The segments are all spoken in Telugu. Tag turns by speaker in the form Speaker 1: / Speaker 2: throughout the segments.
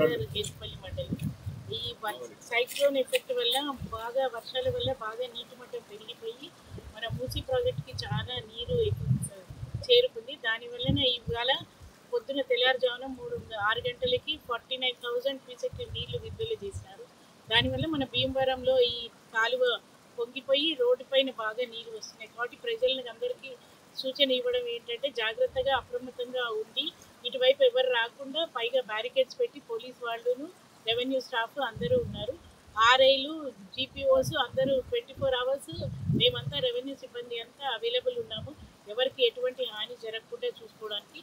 Speaker 1: కరీంనగర్ కేసుపల్లి మండలం. ఈ సైక్లోన్ ఎఫెక్ట్ వల్ల బాగా వర్షాల వల్ల బాగా నీటి మట్టం పెరిగిపోయి మన మూసీ ప్రాజెక్ట్కి చాలా నీరు చేరుకుంది. దానివల్లన ఇవాళ పొద్దున తెల్లారుజామున 6 గంటలకి 49,000 క్యూసెక్ నీళ్లు విడుదల చేసినారు. దానివల్ల మన భీమవరంలో ఈ కాలువ పొంగిపోయి రోడ్డు పైన బాగా నీళ్ళు వస్తున్నాయి. కాబట్టి ప్రజలకు అందరికీ సూచన ఇవ్వడం ఏంటంటే జాగ్రత్తగా అప్రమత్తంగా ఉండి ఇటువైపు ఎవరు రాకుండా పైగా బ్యారికేడ్స్ పెట్టి పోలీస్ వాళ్ళును రెవెన్యూ స్టాఫ్ అందరూ ఉన్నారు. ఆర్ఐలు జీపీఓస్ అందరూ 24 అవర్స్ మేమంతా రెవెన్యూ సిబ్బంది అంతా అవైలబుల్ ఉన్నాము. ఎవరికి ఎటువంటి హాని జరగకుండా చూసుకోవడానికి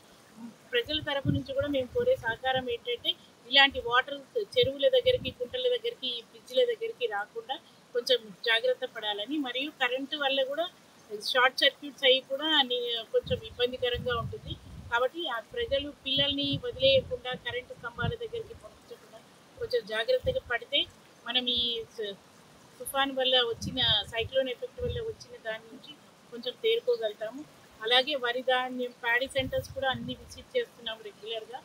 Speaker 1: ప్రజల తరపు నుంచి కూడా మేము కోరే సహకారం ఏంటంటే ఇలాంటి వాటర్ చెరువుల దగ్గరికి కుంటల దగ్గరికి బ్రిడ్జ్ల దగ్గరికి రాకుండా కొంచెం జాగ్రత్త పడాలని, మరియు కరెంటు వల్ల కూడా షార్ట్ సర్క్యూట్స్ అయ్యి కూడా కొంచెం ఇబ్బందికరంగా ఉంటుంది. కాబట్టి ఆ ప్రజలు పిల్లల్ని వదిలేయకుండా కరెంటు స్తంభాల దగ్గరికి పంపించకుండా కొంచెం జాగ్రత్తగా పడితే మనం ఈ తుఫాన్ వల్ల వచ్చిన సైక్లోన్ ఎఫెక్ట్ వల్ల వచ్చిన దాని నుంచి కొంచెం తేరుకోగలుగుతాము. అలాగే వరి ధాన్యం ప్యాడీ సెంటర్స్ కూడా అన్ని విజిట్ చేస్తున్నాము రెగ్యులర్గా.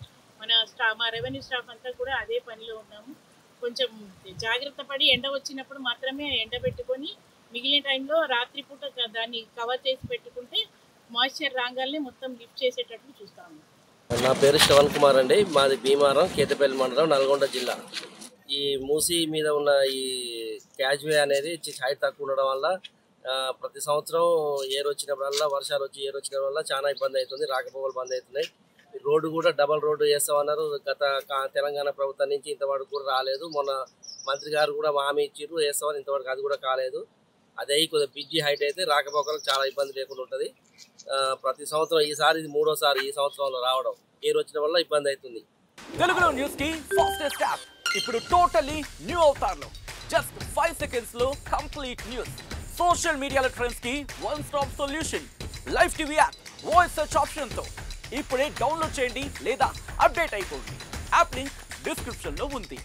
Speaker 1: మా రెవెన్యూ స్టాఫ్ అంతా కూడా అదే పనిలో ఉన్నాము. కొంచెం జాగ్రత్త పడి ఎండ వచ్చినప్పుడు మాత్రమే ఎండబెట్టుకొని మిగిలిన టైంలో రాత్రిపూట దాన్ని కవర్ చేసి పెట్టుకుంటే మాయిశ్చర్ రాగాల్ని మొత్తం లిఫ్ట్ చేసేటట్లు చూస్తాము.
Speaker 2: నా పేరు శ్రవణ్ కుమార్ అండి. మాది భీమవరం కేతపల్లి మండలం నల్గొండ జిల్లా. ఈ మూసీ మీద ఉన్న ఈ క్యాజ్వే అనేది హైట్ తక్కువ ఉండడం వల్ల ప్రతి సంవత్సరం ఏరు వచ్చినప్పుడల్లా వర్షాలు వచ్చి ఏరు వచ్చినప్పుడల్లా చాలా ఇబ్బంది అవుతుంది. రాకపోకలు బంద్ అవుతున్నాయి. రోడ్డు కూడా డబల్ రోడ్డు చేస్తామన్నారు. గత తెలంగాణ ప్రభుత్వం నుంచి ఇంతవరకు కూడా రాలేదు. మొన్న మంత్రి గారు కూడా హామీ ఇచ్చారు వేస్తామని, ఇంతవరకు అది కూడా కాలేదు. అదే కొద్దిగా బ్రిడ్జి హైట్ అయితే రాకపోకలకు చాలా ఇబ్బంది లేకుండా ఉంటుంది. ప్రతి సంవత్సరం ఈసారి ఇది 3వ సారి ఈ సంవత్సరంలో రావడం. ఏరు వచ్చిన వల్ల ఇబ్బంది అవుతుంది.
Speaker 3: తెలుగులో న్యూస్ కి ఫాస్టెస్ట్ యాప్ ఇప్పుడు టోటల్లీ న్యూ అవతార్లో జస్ట్ 5 సెకండ్స్ లో కంప్లీట్ న్యూస్. సోషల్ మీడియాలో ట్రెండ్స్ కి one stop solution. Live TV app voice search option తో ఇప్పుడే డౌన్లోడ్ చేయండి లేదా అప్డేట్ అయిపోండి. యాప్ లింక్ డిస్క్రిప్షన్ లో ఉంది.